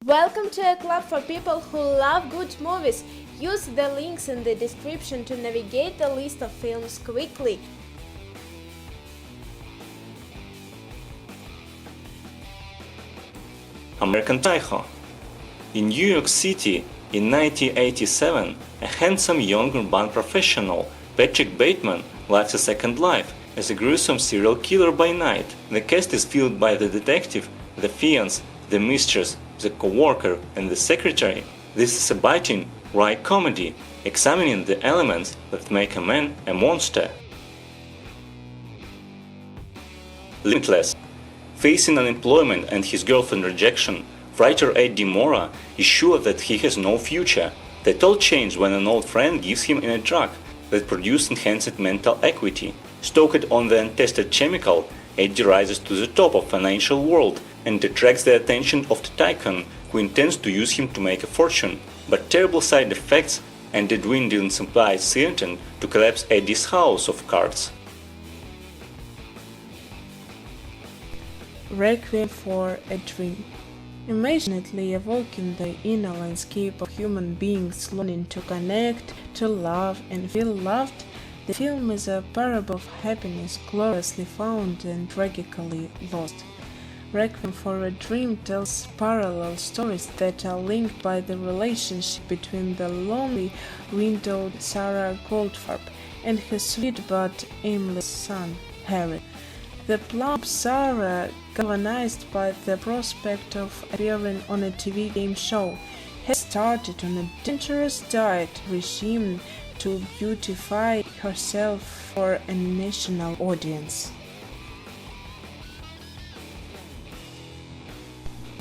Welcome to a club for people who love good movies. Use the links in the description to navigate the list of films quickly. American Psycho. In New York City in 1987, a handsome young urban professional, Patrick Bateman, lives a second life as a gruesome serial killer by night. The cast is filled by the detective, the fiancé, the mistress, the co-worker, and the secretary. This is a biting, wry comedy, examining the elements that make a man a monster. Limitless. Facing unemployment and his girlfriend's rejection, writer Eddie Mora is sure that he has no future. That all changes when an old friend gives him a drug that produces enhanced mental acuity. Stoked on the untested chemical, Eddie rises to the top of the financial world and attracts the attention of the tycoon who intends to use him to make a fortune. But terrible side effects and a dwindling supply threaten to collapse Eddie's house of cards. Requiem for a Dream. Immediately evoking the inner landscape of human beings longing to connect, to love, and feel loved, the film is a parable of happiness gloriously found and tragically lost. Requiem for a Dream tells parallel stories that are linked by the relationship between the lonely, widowed Sarah Goldfarb and her sweet but aimless son, Harry. The plump Sarah, galvanized by the prospect of appearing on a TV game show, has started on a dangerous diet regime to beautify herself for a national audience.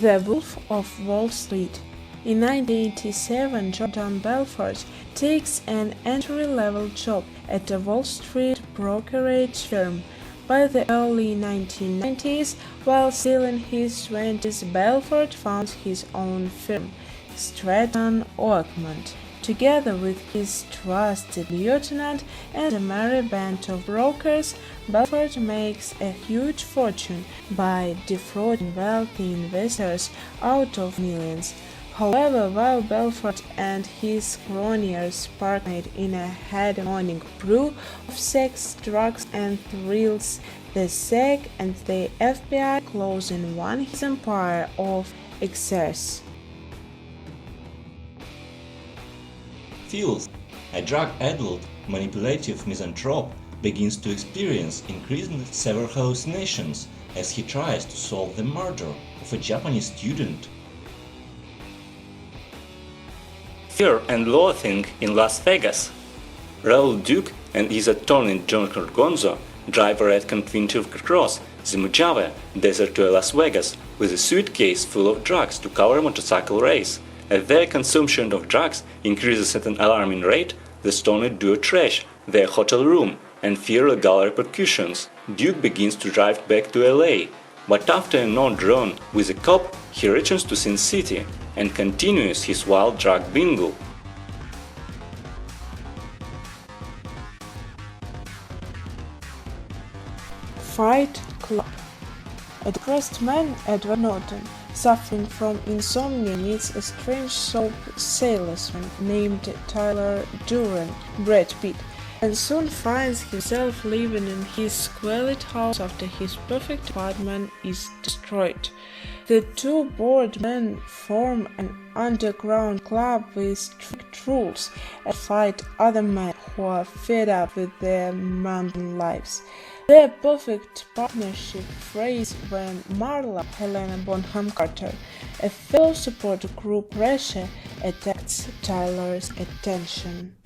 The Wolf of Wall Street. In 1987, Jordan Belfort takes an entry-level job at a Wall Street brokerage firm. By the early 1990s, while still in his 20s, Belfort founds his own firm, Stratton Oakmont. Together with his trusted lieutenant and a merry band of brokers, Belfort makes a huge fortune by defrauding wealthy investors out of millions. However, while Belfort and his cronies partake in a hedonic brew of sex, drugs, and thrills, the SEC and the FBI close in on his empire of excess. Filth. A drug-addled, manipulative misanthrope begins to experience increasing severe hallucinations as he tries to solve the murder of a Japanese student. Fear and Loathing in Las Vegas. Raoul Duke and his attorney John Gonzo drive a red conjunctive across the Mojave Desert to Las Vegas with a suitcase full of drugs to cover a motorcycle race. As their consumption of drugs increases at an alarming rate, the stoned duo trash their hotel room and fear legal repercussions. Duke begins to drive back to LA, but after a nod drawn with a cop, he returns to Sin City and continues his wild drug bingo. Fight Club. A depressed man, Edward Norton, suffering from insomnia, meets a strange soap salesman named Tyler Durden, Brad Pitt, and soon finds himself living in his squalid house after his perfect apartment is destroyed. The two bored men form an underground club with strict rules and fight other men who are fed up with their mundane lives. Their perfect partnership phrase when Marla, Helena Bonham Carter, a fellow support group Russia, attacks Tyler's attention.